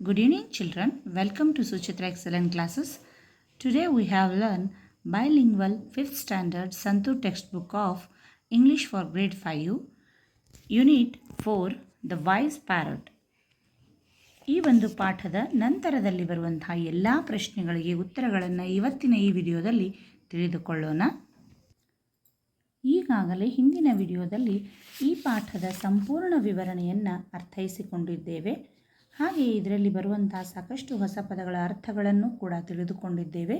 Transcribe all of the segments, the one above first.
Good evening, children. Welcome to Suchitra Excellent Classes. Today we have learned bilingual 5th standard Santu textbook of English for grade 5, Unit 4, The Wise Parrot. ಈ ಒಂದು ಪಾಠದ ನಂತರದಲ್ಲಿ ಬರುವಂತಹ ಎಲ್ಲ ಪ್ರಶ್ನೆಗಳಿಗೆ ಉತ್ತರಗಳನ್ನು ಇವತ್ತಿನ ಈ ವಿಡಿಯೋದಲ್ಲಿ ತಿಳಿದುಕೊಳ್ಳೋಣ. ಈಗಾಗಲೇ ಹಿಂದಿನ ವಿಡಿಯೋದಲ್ಲಿ ಈ ಪಾಠದ ಸಂಪೂರ್ಣ ವಿವರಣೆಯನ್ನು ಅರ್ಥೈಸಿಕೊಂಡಿದ್ದೇವೆ. ಹಾಗೆಯೇ ಇದರಲ್ಲಿ ಬರುವಂತಹ ಸಾಕಷ್ಟು ಹೊಸ ಪದಗಳ ಅರ್ಥಗಳನ್ನು ಕೂಡ ತಿಳಿದುಕೊಂಡಿದ್ದೇವೆ.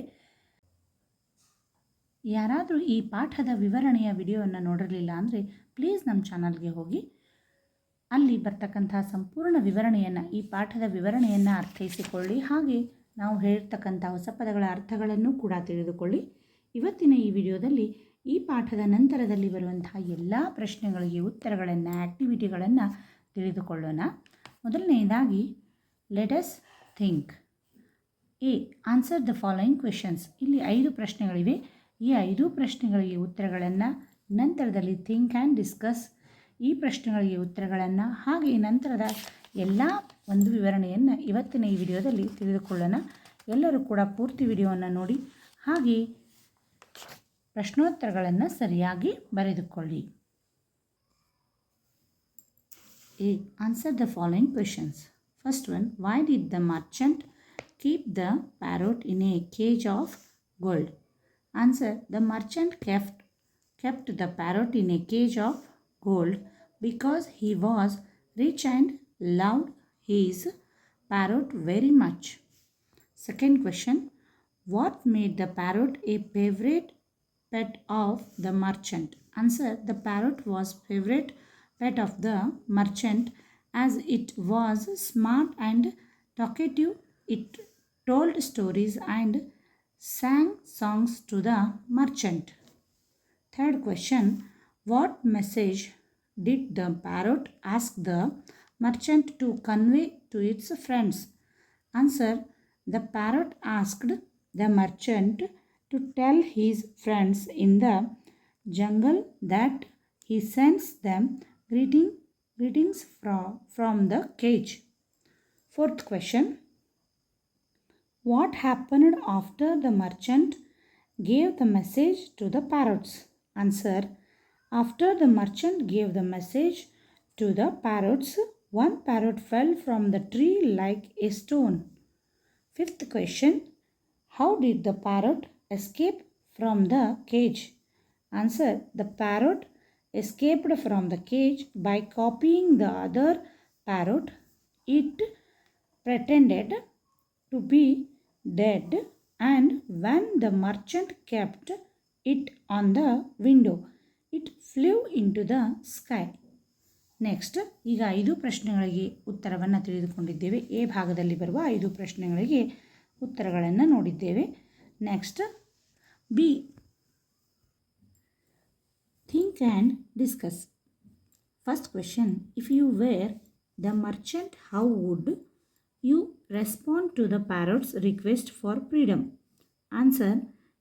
ಯಾರಾದರೂ ಈ ಪಾಠದ ವಿವರಣೆಯ ವಿಡಿಯೋವನ್ನು ನೋಡಿರಲಿಲ್ಲ ಅಂದರೆ ಪ್ಲೀಸ್ ನಮ್ಮ ಚಾನಲ್ಗೆ ಹೋಗಿ ಅಲ್ಲಿ ಬರ್ತಕ್ಕಂತಹ ಸಂಪೂರ್ಣ ವಿವರಣೆಯನ್ನು, ಈ ಪಾಠದ ವಿವರಣೆಯನ್ನು ಅರ್ಥೈಸಿಕೊಳ್ಳಿ. ಹಾಗೆ ನಾವು ಹೇಳ್ತಕ್ಕಂಥ ಹೊಸ ಪದಗಳ ಅರ್ಥಗಳನ್ನು ಕೂಡ ತಿಳಿದುಕೊಳ್ಳಿ. ಇವತ್ತಿನ ಈ ವಿಡಿಯೋದಲ್ಲಿ ಈ ಪಾಠದ ನಂತರದಲ್ಲಿ ಬರುವಂತಹ ಎಲ್ಲ ಪ್ರಶ್ನೆಗಳಿಗೆ ಉತ್ತರಗಳನ್ನು, ಆ್ಯಕ್ಟಿವಿಟಿಗಳನ್ನು ತಿಳಿದುಕೊಳ್ಳೋಣ. ಮೊದಲನೆಯದಾಗಿ let us think. A, answer the following questions. ಇಲ್ಲಿ 5 ಪ್ರಶ್ನೆಗಳಿವೆ. ಈ 5 ಪ್ರಶ್ನೆಗಳಿಗೆ ಉತ್ತರಗಳನ್ನು, ನಂತರದಲ್ಲಿ ಥಿಂಕ್ ಆ್ಯಂಡ್ ಡಿಸ್ಕಸ್ ಈ ಪ್ರಶ್ನೆಗಳಿಗೆ ಉತ್ತರಗಳನ್ನು, ಹಾಗೆ ನಂತರದ ಎಲ್ಲ ಒಂದು ವಿವರಣೆಯನ್ನು ಇವತ್ತಿನ ಈ ವಿಡಿಯೋದಲ್ಲಿ ತಿಳಿದುಕೊಳ್ಳೋಣ. ಎಲ್ಲರೂ ಕೂಡ ಪೂರ್ತಿ ವಿಡಿಯೋವನ್ನು ನೋಡಿ ಹಾಗೆ ಪ್ರಶ್ನೋತ್ತರಗಳನ್ನು ಸರಿಯಾಗಿ ಬರೆದುಕೊಳ್ಳಿ. A, answer the following questions. First one, why did the merchant keep the parrot in a cage of gold? Answer, the merchant kept the parrot in a cage of gold because he was rich and loved his parrot very much. Second question, what made the parrot a favorite pet of the merchant? Answer, the parrot was favorite pet of the merchant as it was smart and talkative. It told stories and sang songs to the merchant. Third question, what message did the parrot ask the merchant to convey to its friends? Answer, the parrot asked the merchant to tell his friends in the jungle that he sends them greetings from the cage. Fourth question, what happened after the merchant gave the message to the parrots? Answer, after the merchant gave the message to the parrots, one parrot fell from the tree like a stone. Fifth question, how did the parrot escape from the cage? Answer, the parrot escaped from the cage by copying the other parrot. It pretended to be dead, and when the merchant kept it on the window, it flew into the sky. Next, ಈಗ 5 ಪ್ರಶ್ನೆಗಳಿಗೆ ಉತ್ತರವನ್ನು ತಿಳಿದುಕೊಂಡಿದ್ದೇವೆ. A ಭಾಗದಲ್ಲಿ ಬರುವ 5 ಪ್ರಶ್ನೆಗಳಿಗೆ ಉತ್ತರಗಳನ್ನು ನೋಡಿದ್ದೇವೆ. Next, B, think and discuss. First question, if you were the merchant, how would you respond to the parrot's request for freedom? Answer,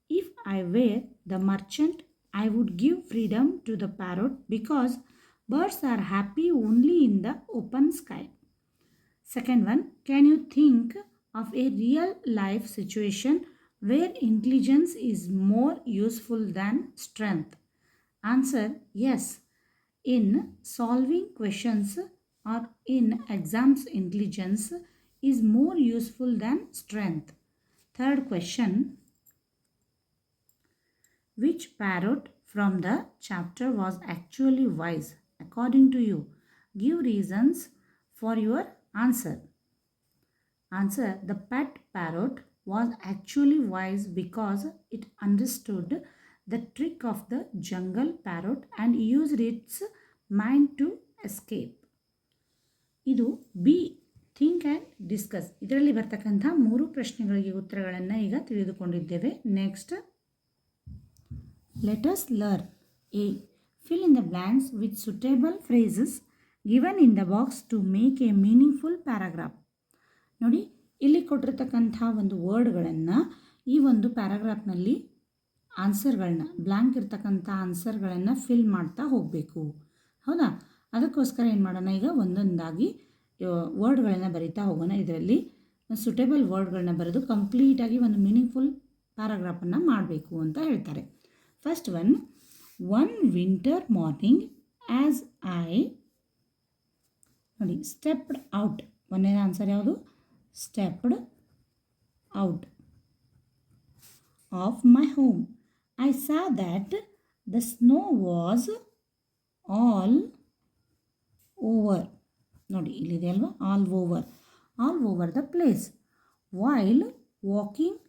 if I were the merchant, I would give freedom to the parrot because birds are happy only in the open sky. Second one, can you think of a real life situation where intelligence is more useful than strength? Answer, yes. In solving questions or in exams, intelligence is more useful than strength. Third question, which parrot from the chapter was actually wise according to you? Give reasons for your answer. Answer, the pet parrot was actually wise because it understood the trick of the jungle parrot and used its mind to escape. ಇದು B, think and discuss. ಇದರಲ್ಲಿ ಬರ್ತಕ್ಕಂಥ 3 ಪ್ರಶ್ನೆಗಳಿಗೆ ಉತ್ತರಗಳನ್ನು ಈಗ ತಿಳಿದುಕೊಂಡಿದ್ದೇವೆ. Next, let us learn. A, fill in the blanks with suitable phrases given in the box to make a meaningful paragraph. ನೋಡಿ, ಇಲ್ಲಿ ಕೊಟ್ಟಿರ್ತಕ್ಕಂಥ ಒಂದು ವರ್ಡ್ಗಳನ್ನು ಈ ಒಂದು ಪ್ಯಾರಾಗ್ರಾಫ್ನಲ್ಲಿ ಆನ್ಸರ್ಗಳನ್ನ, ಬ್ಲ್ಯಾಂಕ್ ಇರ್ತಕ್ಕಂಥ ಆನ್ಸರ್ಗಳನ್ನು ಫಿಲ್ ಮಾಡ್ತಾ ಹೋಗಬೇಕು. ಹೌದಾ? ಅದಕ್ಕೋಸ್ಕರ ಏನು ಮಾಡೋಣ, ಈಗ ಒಂದೊಂದಾಗಿ ವರ್ಡ್ಗಳನ್ನು ಬರೀತಾ ಹೋಗೋಣ. ಇದರಲ್ಲಿ ಸುಟೇಬಲ್ ವರ್ಡ್ಗಳನ್ನ ಬರೆದು ಕಂಪ್ಲೀಟಾಗಿ ಒಂದು ಮೀನಿಂಗ್ಫುಲ್ ಪ್ಯಾರಾಗ್ರಾಫನ್ನು ಮಾಡಬೇಕು ಅಂತ ಹೇಳ್ತಾರೆ. First one winter morning as I ನೋಡಿ ಸ್ಟೆಪ್ಡ್ ಔಟ್. ಒಂದನೇ ಆನ್ಸರ್ ಯಾವುದು? Stepped out of my home I saw that the snow was all over. ನೋಡಿ ಇಲ್ಲಿದೆ ಅಲ್ವಾ, all over the place. While walking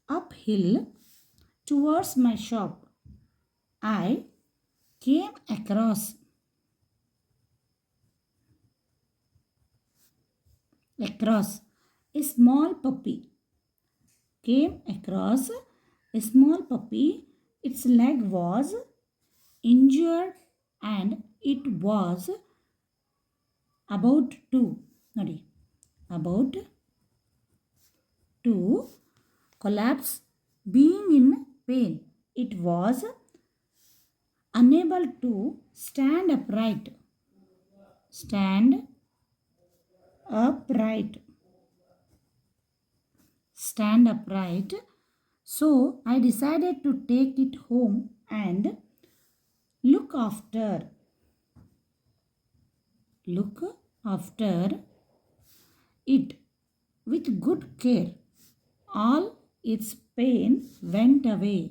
up hill towards my shop I came across a small puppy. Came across a small puppy. Its leg was injured and it was about to collapse. Being in pain, it was unable to stand upright. So I decided to take it home and look after it with good care. All its pain went away.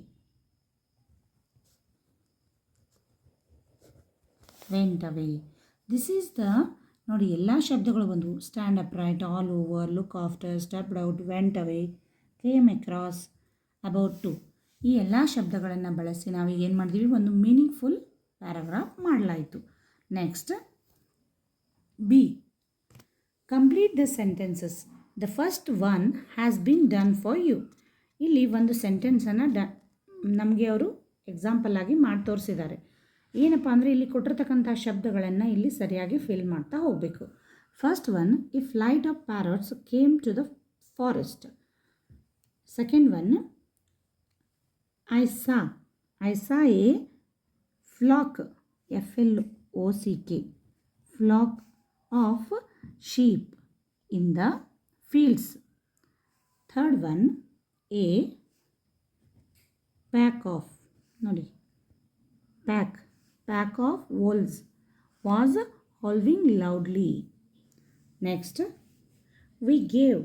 This is the ನೋಡಿ ಎಲ್ಲ ಶಬ್ದಗಳು ಬಂದವು. Stand upright, all over, look after, stepped out, went away, came across, about to. ಈ ಎಲ್ಲ ಶಬ್ದಗಳನ್ನು ಬಳಸಿ ನಾವೀಗ ಏನು ಮಾಡಿದ್ವಿ, ಒಂದು ಮೀನಿಂಗ್ಫುಲ್ ಪ್ಯಾರಾಗ್ರಾಫ್ ಮಾಡಲಾಯಿತು. Next B, complete the sentences. The first one has been done for you. ಇಲ್ಲಿ ಒಂದು ಸೆಂಟೆನ್ಸನ್ನು ನಮಗೆ ಅವರು ಎಕ್ಸಾಂಪಲ್ ಆಗಿ ಮಾಡಿ ತೋರಿಸಿದ್ದಾರೆ. ಏನಪ್ಪ ಅಂದರೆ ಇಲ್ಲಿ ಕೊಟ್ಟಿರ್ತಕ್ಕಂಥ ಶಬ್ದಗಳನ್ನು ಇಲ್ಲಿ ಸರಿಯಾಗಿ ಫಿಲ್ ಮಾಡ್ತಾ ಹೋಗಬೇಕು. First one, a flight of parrots came to the forest. Second one, I saw a flock, FLOCK, flock of sheep in the fields. Third one, a pack of, ನೋಡಿ pack of wolves was howling loudly. Next, we gave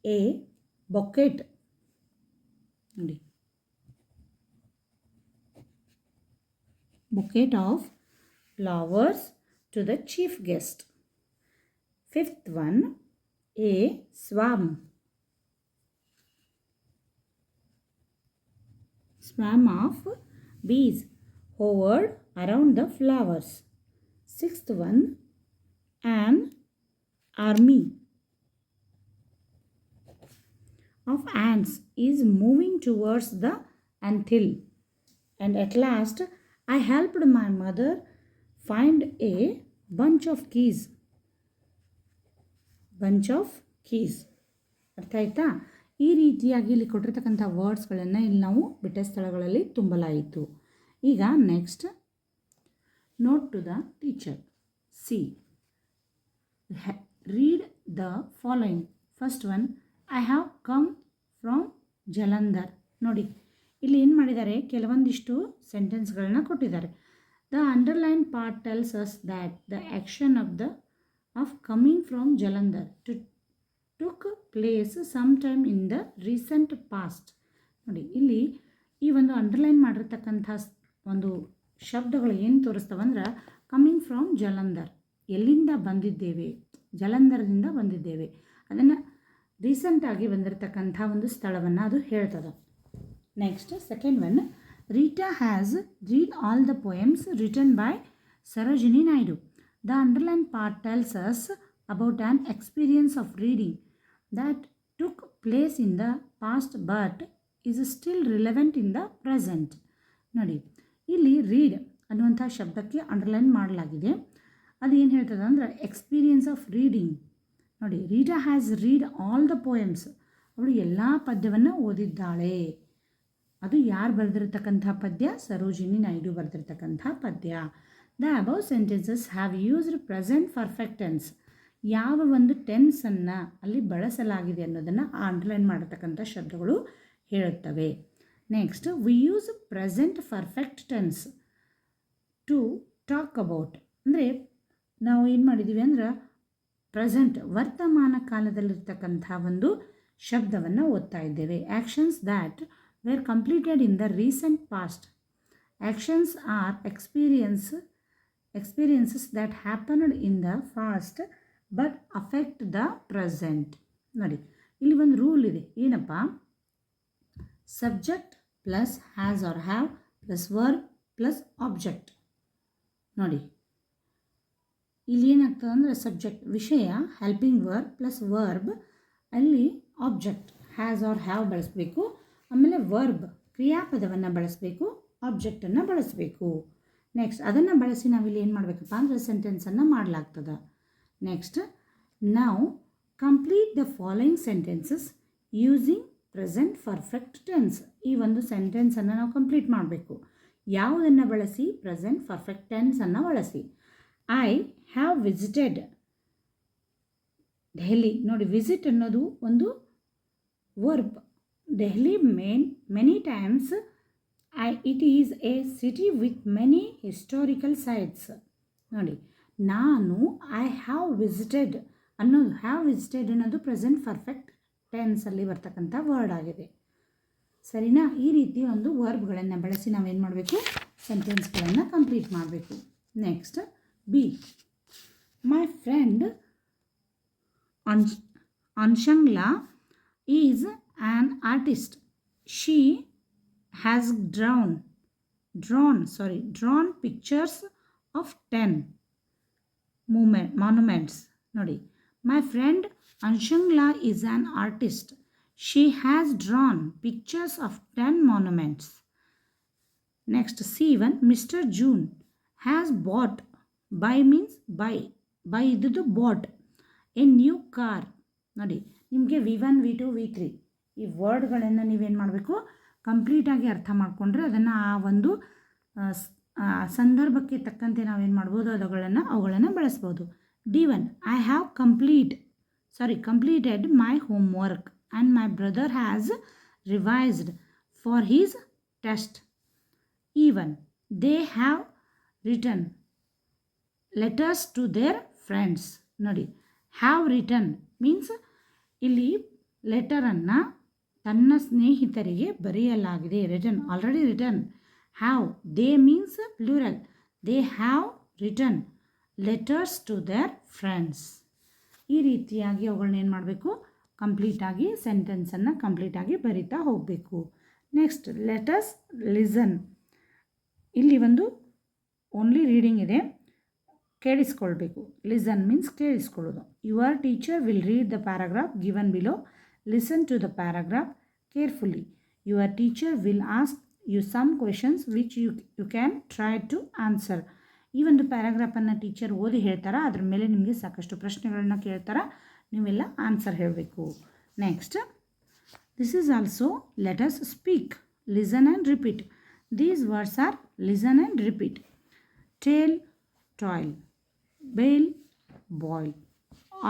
a bouquet of flowers to the chief guest. Fifth one, a swarm of bees hovered around the flowers. Sixth one, an army of ants is moving towards the anthill. And at last, I helped my mother find a bunch of keys. ಅರ್ಥ ಆಯ್ತಾ? ಈ ರೀತಿಯಾಗಿ ಇಲ್ಲಿ ಕೊಟ್ಟಿರ್ತಕ್ಕಂಥ ವರ್ಡ್ಸ್ಗಳನ್ನು ಇಲ್ಲಿ ನಾವು ಬಿಟ್ಟ ಸ್ಥಳಗಳಲ್ಲಿ ತುಂಬಲಾಯಿತು. ಈಗ next, note to the teacher. C, read the following. First one, I have come from Jalandhar. ನೋಡಿ ಇಲ್ಲಿ ಏನು ಮಾಡಿದ್ದಾರೆ, ಕೆಲವೊಂದಿಷ್ಟು ಸೆಂಟೆನ್ಸ್ಗಳನ್ನ ಕೊಟ್ಟಿದ್ದಾರೆ. The underline part tells us that the action of coming from Jalandhar took place sometime in the recent past. ನೋಡಿ ಇಲ್ಲಿ ಈ ಒಂದು ಅಂಡರ್ಲೈನ್ ಮಾಡಿರ್ತಕ್ಕಂಥ ಒಂದು ಶಬ್ದಗಳು ಏನು ತೋರಿಸ್ತವಂದ್ರೆ, ಕಮಿಂಗ್ ಫ್ರಮ್ ಜಲಂಧರ್, ಎಲ್ಲಿಂದ ಬಂದಿದ್ದೇವೆ, ಜಲಂಧರದಿಂದ ಬಂದಿದ್ದೇವೆ, ಅದನ್ನು ರೀಸೆಂಟಾಗಿ ಬಂದಿರತಕ್ಕಂಥ ಒಂದು ಸ್ಥಳವನ್ನು ಅದು ಹೇಳ್ತದೆ. Next second one, Rita has read all the poems written by Sarojini Naidu. The underline part tells us about on experience of reading that took place in the past but is still relevant in the present. ನೋಡಿ ಇಲ್ಲಿ read ಅನ್ನುವಂಥ ಶಬ್ದಕ್ಕೆ underline ಮಾಡಲಾಗಿದೆ. ಅದು ಏನು ಹೇಳ್ತದೆ ಅಂದರೆ experience of reading. ನೋಡಿ, Rita has read all the poems, ಅವಳು ಎಲ್ಲ ಪದ್ಯವನ್ನು ಓದಿದ್ದಾಳೆ. ಅದು ಯಾರು ಬರೆದಿರ್ತಕ್ಕಂಥ ಪದ್ಯ? ಸರೋಜಿನಿ ನಾಯ್ಡು ಬರೆದಿರ್ತಕ್ಕಂಥ ಪದ್ಯ. The above sentences have used present perfect tense. ಯಾವ ಒಂದು ಟೆನ್ಸನ್ನು ಅಲ್ಲಿ ಬಳಸಲಾಗಿದೆ ಅನ್ನೋದನ್ನು ಅಂಡರ್ಲೈನ್ ಮಾಡತಕ್ಕಂಥ ಶಬ್ದಗಳು ಹೇಳುತ್ತವೆ. Next, we use present perfect tense to talk about. ಅಂದರೆ ನಾವು ಏನು ಮಾಡಿದ್ದೀವಿ ಅಂದ್ರೆ ಪ್ರೆಸೆಂಟ್ ವರ್ತಮಾನ ಕಾಲದಲ್ಲಿರ್ತಕ್ಕಂಥ ಒಂದು ಶಬ್ದವನ್ನು ಓದ್ತಾ ಇದ್ದೇವೆ. Actions that were completed in the recent past. Actions are experiences that happened in the past but affect the present. ನೋಡಿ, ಇಲ್ಲಿ ಒಂದು ರೂಲ್ ಇದೆ. ಏನಪ್ಪ? Subject plus has R have plus verb plus object. ನೋಡಿ, ಇಲ್ಲಿ ಏನಾಗ್ತದೆ ಅಂದರೆ ಸಬ್ಜೆಕ್ಟ್ ವಿಷಯ, ಹೆಲ್ಪಿಂಗ್ ವರ್ಬ್ ಪ್ಲಸ್ ವರ್ಬ್, ಅಲ್ಲಿ ಆಬ್ಜೆಕ್ಟ್ ಹ್ಯಾಸ್ ಆರ್ ಹ್ಯಾವ್ ಬಳಸಬೇಕು, ಆಮೇಲೆ ವರ್ಬ್ ಕ್ರಿಯಾಪದವನ್ನು ಬಳಸಬೇಕು, ಆಬ್ಜೆಕ್ಟನ್ನು ಬಳಸಬೇಕು. ನೆಕ್ಸ್ಟ್ ಅದನ್ನು ಬಳಸಿ ನಾವಿಲ್ಲಿ ಏನು ಮಾಡಬೇಕಪ್ಪ ಅಂದರೆ ಸೆಂಟೆನ್ಸನ್ನು ಮಾಡಲಾಗ್ತದೆ. ನೆಕ್ಸ್ಟ್, ನಾವು complete the following sentences using present perfect tense. ಈ ಒಂದು ಸೆಂಟೆನ್ಸನ್ನು ನಾವು ಕಂಪ್ಲೀಟ್ ಮಾಡಬೇಕು. ಯಾವುದನ್ನು ಬಳಸಿ? ಪ್ರೆಸೆಂಟ್ ಪರ್ಫೆಕ್ಟ್ ಟೆನ್ಸನ್ನು ಬಳಸಿ. I have visited Delhi. ನೋಡಿ, ವಿಸಿಟ್ ಅನ್ನೋದು ಒಂದು verb. Delhi many times. It is A city with many historical sites. ನೋಡಿ, ನಾನು ಐ ಹ್ಯಾವ್ ವಿಸಿಟೆಡ್ ಅನ್ನೋದು, ಹ್ಯಾವ್ ವಿಸಿಟೆಡ್ ಅನ್ನೋದು ಪ್ರೆಸೆಂಟ್ ಪರ್ಫೆಕ್ಟ್ ಟೆನ್ಸಲ್ಲಿ ಬರ್ತಕ್ಕಂಥ ವರ್ಡ್ ಆಗಿದೆ. ಸರಿನಾ? ಈ ರೀತಿ ಒಂದು ವರ್ಬ್ಗಳನ್ನು ಬಳಸಿ ನಾವೇನು ಮಾಡಬೇಕು? ಸೆಂಟೆನ್ಸ್ಗಳನ್ನು ಕಂಪ್ಲೀಟ್ ಮಾಡಬೇಕು. Next, B. My friend Anshangla is an artist. She has drawn pictures of 10 monuments. ನೋಡಿ, my friend Anshangla is an artist. She has drawn pictures of 10 monuments. Next, C1. Mr. June has bought. Buy means buy ಇದ್ದು bought a new car. ನೋಡಿ, ನಿಮಗೆ V1 V2 V3 ಈ ವರ್ಡ್ಗಳನ್ನು ನೀವೇನು ಮಾಡಬೇಕು? ಕಂಪ್ಲೀಟಾಗಿ ಅರ್ಥ ಮಾಡಿಕೊಂಡ್ರೆ ಅದನ್ನು ಆ ಒಂದು ಸಂದರ್ಭಕ್ಕೆ ತಕ್ಕಂತೆ ನಾವೇನು ಮಾಡ್ಬೋದು? ಅವುಗಳನ್ನು ಬಳಸ್ಬೋದು. D1. I have completed my homework and my brother has revised for his test. E1. They have written letters to their friends. ನೋಡಿ, ಹ್ಯಾವ್ ರಿಟನ್ ಮೀನ್ಸ್ ಇಲ್ಲಿ ಲೆಟರನ್ನು ತನ್ನ ಸ್ನೇಹಿತರಿಗೆ ಬರೆಯಲಾಗಿದೆ. Written, already written. Have, they means plural. They have written letters to their friends. ಈ ರೀತಿಯಾಗಿ ಅವುಗಳನ್ನ ಏನು ಮಾಡಬೇಕು? ಕಂಪ್ಲೀಟಾಗಿ ಸೆಂಟೆನ್ಸನ್ನು ಕಂಪ್ಲೀಟಾಗಿ ಬರಿತಾ ಹೋಗಬೇಕು. Next, let's listen. ಇಲ್ಲಿ ಒಂದು ಓನ್ಲಿ ರೀಡಿಂಗ್ ಇದೆ, ಕೇಳಿಸ್ಕೊಳ್ಬೇಕು. ಲಿಸನ್ ಮೀನ್ಸ್ ಕೇಳಿಸ್ಕೊಳ್ಳೋದು. Your teacher will read the paragraph given below. Listen to the paragraph carefully. Your teacher will ask you some questions which you can try to answer. ಈ ಒಂದು ಪ್ಯಾರಾಗ್ರಾಫನ್ನು teacher ಓದಿ ಹೇಳ್ತಾರೆ, ಅದ್ರ ಮೇಲೆ ನಿಮಗೆ ಸಾಕಷ್ಟು ಪ್ರಶ್ನೆಗಳನ್ನ ಕೇಳ್ತಾರೆ, ನೀವೆಲ್ಲ ಆನ್ಸರ್ ಹೇಳಬೇಕು. Next, this is also let us speak, listen and repeat. These words are listen and repeat. Tail, toil. Bale, boil.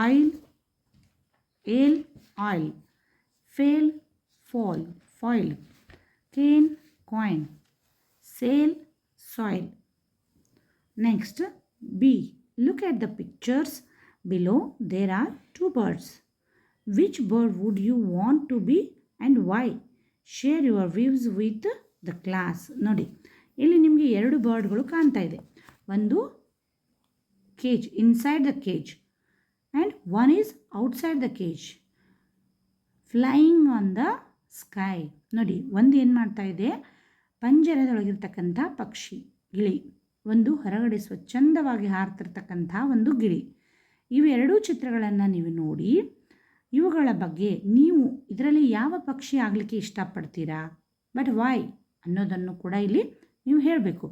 Oil, ail, oil. Fail, foil. Cane, coin. Sail, soil. Next, B. Look at the pictures below. There are 2 birds. Which bird would you want to be and why? Share your views with the class. ನೋಡಿ, ಇಲ್ಲಿ ನಿಮಗೆ 2 ಬರ್ಡ್ಗಳು ಕಾಣ್ತಾ ಇದೆ. ಒಂದು cage, inside the cage, and one is outside the cage. Flying on the sky. ನೋಡಿ, ಒಂದು ಏನು ಮಾಡ್ತಾ ಇದೆ? ಪಂಜರದೊಳಗಿರ್ತಕ್ಕಂಥ ಪಕ್ಷಿ, ಗಿಳಿ. ಒಂದು ಹೊರಗಡೆ ಸ್ವಚ್ಛಂದವಾಗಿ ಹಾರ್ತಿರ್ತಕ್ಕಂಥ ಒಂದು ಗಿಳಿ. ಇವೆರಡೂ ಚಿತ್ರಗಳನ್ನು ನೀವು ನೋಡಿ, ಇವುಗಳ ಬಗ್ಗೆ ನೀವು ಇದರಲ್ಲಿ ಯಾವ ಪಕ್ಷಿ ಆಗಲಿಕ್ಕೆ ಇಷ್ಟಪಡ್ತೀರಾ, ಬಟ್ ವೈ ಅನ್ನೋದನ್ನು ಕೂಡ ಇಲ್ಲಿ ನೀವು ಹೇಳಬೇಕು.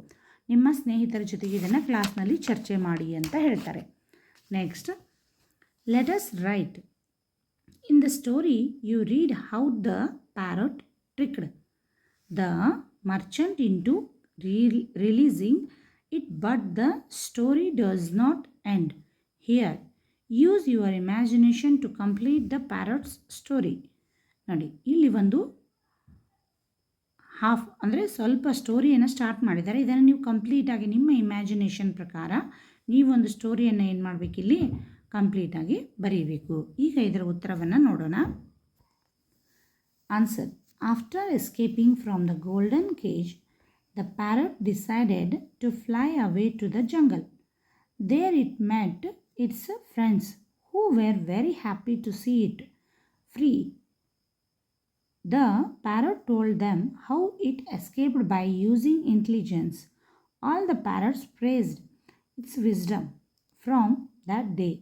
ನಿಮ್ಮ ಸ್ನೇಹಿತರ ಜೊತೆಗೆ ಇದನ್ನು ಕ್ಲಾಸ್ನಲ್ಲಿ ಚರ್ಚೆ ಮಾಡಿ ಅಂತ ಹೇಳ್ತಾರೆ. Next, let us right. In the story, you read how the parrot tricked the merchant into releasing but the story does not end here. Use your imagination to complete the parrot's story. ನೋಡಿ ಇಲ್ಲಿ ಒಂದು half ಅಂದರೆ ಸ್ವಲ್ಪ ಸ್ಟೋರಿಯನ್ನು start ಮಾಡಿದ್ದಾರೆ. ಇದನ್ನು ನೀವು ಕಂಪ್ಲೀಟಾಗಿ ನಿಮ್ಮ ಇಮ್ಯಾಜಿನೇಷನ್ ಪ್ರಕಾರ ನೀವೊಂದು ಸ್ಟೋರಿಯನ್ನು ಏನು ಮಾಡಬೇಕಿಲ್ಲಿ ಕಂಪ್ಲೀಟಾಗಿ ಬರೀಬೇಕು. ಈಗ ಇದರ ಉತ್ತರವನ್ನು ನೋಡೋಣ. Answer: after escaping from the golden cage, the parrot decided to fly away to the jungle. There it met its friends, who were very happy to see it free. The parrot told them how it escaped by using intelligence. All the parrots praised its wisdom. From that day,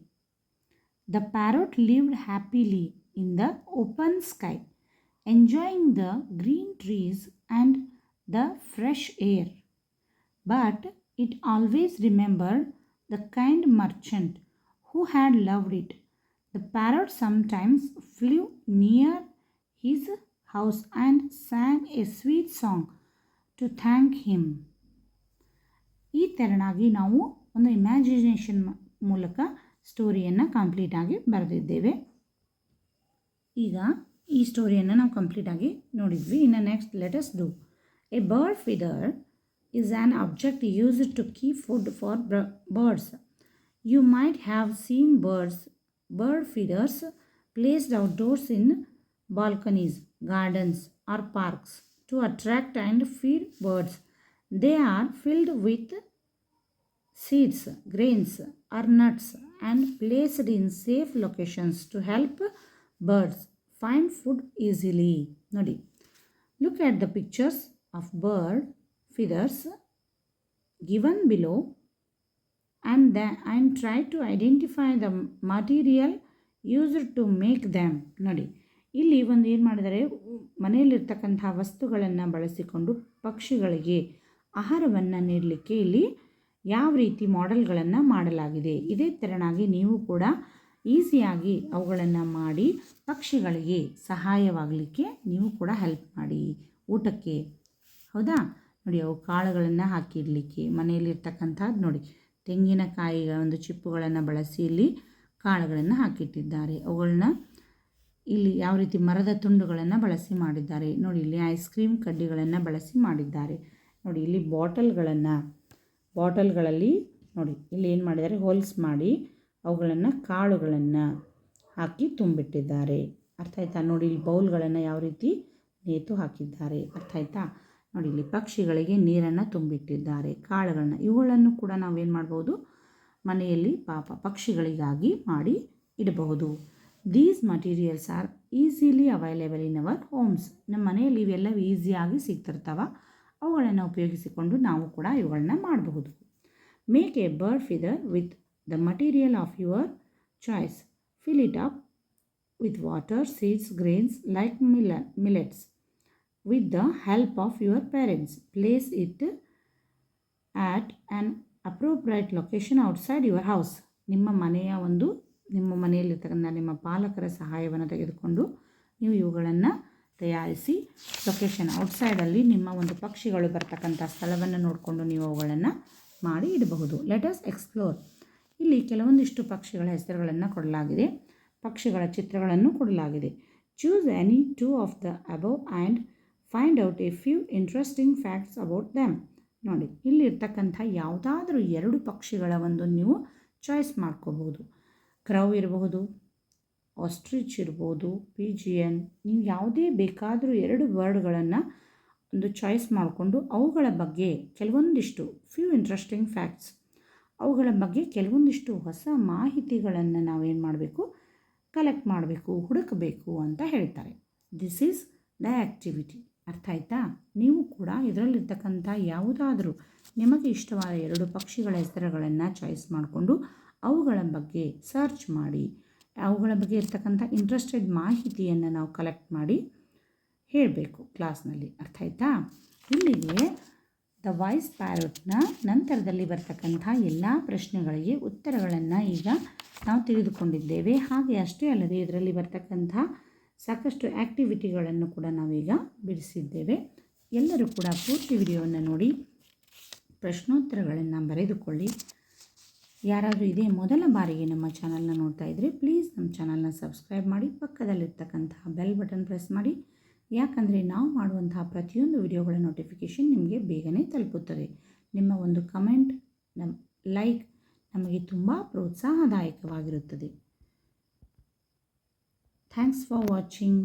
the parrot lived happily in the open sky, enjoying the green trees and the fresh air. But it always remembered the kind merchant who had loved it. The parrot sometimes flew near his house and sang a sweet song to thank him. ಈ ತೆರನಾಗಿ ನಾವು ಒಂದು imagination ಮೂಲಕ ಸ್ಟೋರಿಯನ್ನು ಕಂಪ್ಲೀಟಾಗಿ ಬರೆದಿದ್ದೇವೆ. ಈಗ ಈ ಸ್ಟೋರಿಯನ್ನು ನಾವು ಕಂಪ್ಲೀಟಾಗಿ ನೋಡಿದ್ವಿ. ಇನ್ನು next let us do. A bird feeder is an object used to keep food for birds. You might have seen bird feeders placed outdoors in balconies, gardens, or parks to attract and feed birds. They are filled with seeds, grains, or nuts and placed in safe locations to help birds find food easily. Nodi. Look at the pictures of bird feeders given below and try to identify the material used to make them. ನೋಡಿ, ಇಲ್ಲಿ ಒಂದು ಏನು ಮಾಡಿದರೆ, ಮನೆಯಲ್ಲಿರ್ತಕ್ಕಂಥ ವಸ್ತುಗಳನ್ನು ಬಳಸಿಕೊಂಡು ಪಕ್ಷಿಗಳಿಗೆ ಆಹಾರವನ್ನು ನೀಡಲಿಕ್ಕೆ ಇಲ್ಲಿ ಯಾವ ರೀತಿ ಮಾಡೆಲ್ಗಳನ್ನು ಮಾಡಲಾಗಿದೆ. ಇದೇ ತೆರನಾಗಿ ನೀವು ಕೂಡ ಈಸಿಯಾಗಿ ಅವುಗಳನ್ನು ಮಾಡಿ ಪಕ್ಷಿಗಳಿಗೆ ಸಹಾಯವಾಗಲಿಕ್ಕೆ ನೀವು ಕೂಡ ಹೆಲ್ಪ್ ಮಾಡಿ. ಊಟಕ್ಕೆ ಹೌದಾ, ನೋಡಿ ಅವು ಕಾಳುಗಳನ್ನು ಹಾಕಿಡಲಿಕ್ಕೆ ಮನೆಯಲ್ಲಿರ್ತಕ್ಕಂಥದ್ದು ನೋಡಿ, ತೆಂಗಿನಕಾಯಿಯ ಒಂದು ಚಿಪ್ಪುಗಳನ್ನು ಬಳಸಿ ಇಲ್ಲಿ ಕಾಳುಗಳನ್ನು ಹಾಕಿಟ್ಟಿದ್ದಾರೆ. ಅವುಗಳನ್ನ ಇಲ್ಲಿ ಯಾವ ರೀತಿ ಮರದ ತುಂಡುಗಳನ್ನು ಬಳಸಿ ಮಾಡಿದ್ದಾರೆ ನೋಡಿ. ಇಲ್ಲಿ ಐಸ್ ಕ್ರೀಮ್ ಕಡ್ಡಿಗಳನ್ನು ಬಳಸಿ ಮಾಡಿದ್ದಾರೆ ನೋಡಿ. ಇಲ್ಲಿ ಬಾಟಲ್ಗಳಲ್ಲಿ ನೋಡಿ ಇಲ್ಲಿ ಏನು ಮಾಡಿದ್ದಾರೆ, ಹೋಲ್ಸ್ ಮಾಡಿ ಅವುಗಳನ್ನು ಕಾಳುಗಳನ್ನು ಹಾಕಿ ತುಂಬಿಟ್ಟಿದ್ದಾರೆ. ಅರ್ಥ ಆಯ್ತಾ? ನೋಡಿ ಇಲ್ಲಿ ಬೌಲ್ಗಳನ್ನು ಯಾವ ರೀತಿ ನೇತು ಹಾಕಿದ್ದಾರೆ. ಅರ್ಥ ಆಯ್ತಾ? ನೋಡಿ ಇಲ್ಲಿ ಪಕ್ಷಿಗಳಿಗೆ ನೀರನ್ನು ತುಂಬಿಟ್ಟಿದ್ದಾರೆ, ಕಾಳುಗಳನ್ನು. ಇವುಗಳನ್ನು ಕೂಡ ನಾವೇನು ಮಾಡ್ಬೋದು, ಮನೆಯಲ್ಲಿ ಪಕ್ಷಿಗಳಿಗಾಗಿ ಮಾಡಿ ಇಡಬಹುದು. These materials are easily available in our homes. ನಮ್ಮ ಮನೆಯಲ್ಲಿ ಇವೆಲ್ಲ ಈಸಿಯಾಗಿ ಸಿಗ್ತಿರ್ತಾವ. ಅವುಗಳನ್ನು ಉಪಯೋಗಿಸಿಕೊಂಡು ನಾವು ಕೂಡ ಇವುಗಳನ್ನ ಮಾಡಬಹುದು. Make a bird feather with the material of your choice. Fill it up with water, seeds, grains like millets. With the help of your parents, place it at an appropriate location outside your house. ನಿಮ್ಮ ಮನೆಯಲ್ಲಿರ್ತಕ್ಕಂಥ ನಿಮ್ಮ ಪಾಲಕರ ಸಹಾಯವನ್ನು ತೆಗೆದುಕೊಂಡು ನೀವು ಇವುಗಳನ್ನು ತಯಾರಿಸಿ location ಔಟ್ಸೈಡಲ್ಲಿ ನಿಮ್ಮ ಒಂದು ಪಕ್ಷಿಗಳು ಬರ್ತಕ್ಕಂಥ ಸ್ಥಳವನ್ನು ನೋಡಿಕೊಂಡು ನೀವು ಅವುಗಳನ್ನು ಮಾಡಿ ಇಡಬಹುದು. Let us explore. ಇಲ್ಲಿ ಕೆಲವೊಂದಿಷ್ಟು ಪಕ್ಷಿಗಳ ಹೆಸರುಗಳನ್ನು ಕೊಡಲಾಗಿದೆ, ಪಕ್ಷಿಗಳ ಚಿತ್ರಗಳನ್ನು ಕೊಡಲಾಗಿದೆ. Choose any 2 of the above and find out A few interesting facts about them. ನೋಡಿ ಇಲ್ಲಿರ್ತಕ್ಕಂಥ ಯಾವುದಾದ್ರೂ 2 ಪಕ್ಷಿಗಳ ಒಂದು ನೀವು ಚಾಯ್ಸ್ ಮಾಡ್ಕೋಬೋದು. ಕ್ರೌ ಇರಬಹುದು, ಆಸ್ಟ್ರಿಚ್ ಇರ್ಬೋದು, ಪಿಜಿಯನ್, ನೀವು ಯಾವುದೇ ಬೇಕಾದರೂ 2 ವರ್ಡ್ಗಳನ್ನು ಒಂದು ಚಾಯ್ಸ್ ಮಾಡಿಕೊಂಡು ಅವುಗಳ ಬಗ್ಗೆ ಕೆಲವೊಂದಿಷ್ಟು ಫ್ಯೂ ಇಂಟ್ರೆಸ್ಟಿಂಗ್ ಫ್ಯಾಕ್ಟ್ಸ್, ಅವುಗಳ ಬಗ್ಗೆ ಕೆಲವೊಂದಿಷ್ಟು ಹೊಸ ಮಾಹಿತಿಗಳನ್ನು ನಾವೇನು ಮಾಡಬೇಕು, ಕಲೆಕ್ಟ್ ಮಾಡಬೇಕು, ಹುಡುಕಬೇಕು ಅಂತ ಹೇಳ್ತಾರೆ. This is the activity. ಅರ್ಥ ಆಯ್ತಾ? ನೀವು ಕೂಡ ಇದರಲ್ಲಿರ್ತಕ್ಕಂಥ ಯಾವುದಾದ್ರೂ ನಿಮಗೆ ಇಷ್ಟವಾದ 2 ಪಕ್ಷಿಗಳ ಹೆಸರುಗಳನ್ನು ಚಾಯ್ಸ್ ಮಾಡಿಕೊಂಡು ಅವುಗಳ ಬಗ್ಗೆ ಸರ್ಚ್ ಮಾಡಿ ಅವುಗಳ ಬಗ್ಗೆ ಇರ್ತಕ್ಕಂಥ ಇಂಟ್ರೆಸ್ಟೆಡ್ ಮಾಹಿತಿಯನ್ನು ನಾವು ಕಲೆಕ್ಟ್ ಮಾಡಿ ಹೇಳಬೇಕು ಕ್ಲಾಸ್ನಲ್ಲಿ. ಅರ್ಥ ಆಯ್ತಾ? ಇಲ್ಲಿಗೆ ದ ವಾಯ್ಸ್ ಪ್ಯಾರಟ್ನ ನಂತರದಲ್ಲಿ ಬರ್ತಕ್ಕಂಥ ಎಲ್ಲ ಪ್ರಶ್ನೆಗಳಿಗೆ ಉತ್ತರಗಳನ್ನು ಈಗ ನಾವು ತಿಳಿದುಕೊಂಡಿದ್ದೇವೆ. ಹಾಗೆ ಅಷ್ಟೇ ಅಲ್ಲದೆ ಇದರಲ್ಲಿ ಬರ್ತಕ್ಕಂಥ ಸಾಕಷ್ಟು ಆ್ಯಕ್ಟಿವಿಟಿಗಳನ್ನು ಕೂಡ ನಾವೀಗ ಬಿಡಿಸಿದ್ದೇವೆ. ಎಲ್ಲರೂ ಕೂಡ ಪೂರ್ತಿ ವಿಡಿಯೋವನ್ನು ನೋಡಿ ಪ್ರಶ್ನೋತ್ತರಗಳನ್ನು ಬರೆದುಕೊಳ್ಳಿ. ಯಾರಾದರೂ ಇದೇ ಮೊದಲ ಬಾರಿಗೆ ನಮ್ಮ ಚಾನಲ್ನ ನೋಡ್ತಾ ಇದ್ದರೆ ಪ್ಲೀಸ್ ನಮ್ಮ ಚಾನಲ್ನ ಸಬ್ಸ್ಕ್ರೈಬ್ ಮಾಡಿ, ಪಕ್ಕದಲ್ಲಿರ್ತಕ್ಕಂತಹ ಬೆಲ್ ಬಟನ್ ಪ್ರೆಸ್ ಮಾಡಿ. ಯಾಕಂದರೆ ನಾವು ಮಾಡುವಂತಹ ಪ್ರತಿಯೊಂದು ವಿಡಿಯೋಗಳ ನೋಟಿಫಿಕೇಷನ್ ನಿಮಗೆ ಬೇಗನೆ ತಲುಪುತ್ತದೆ. ನಿಮ್ಮ ಒಂದು ಕಮೆಂಟ್, ಲೈಕ್ ನಮಗೆ ತುಂಬ ಪ್ರೋತ್ಸಾಹದಾಯಕವಾಗಿರುತ್ತದೆ. Thanks for watching.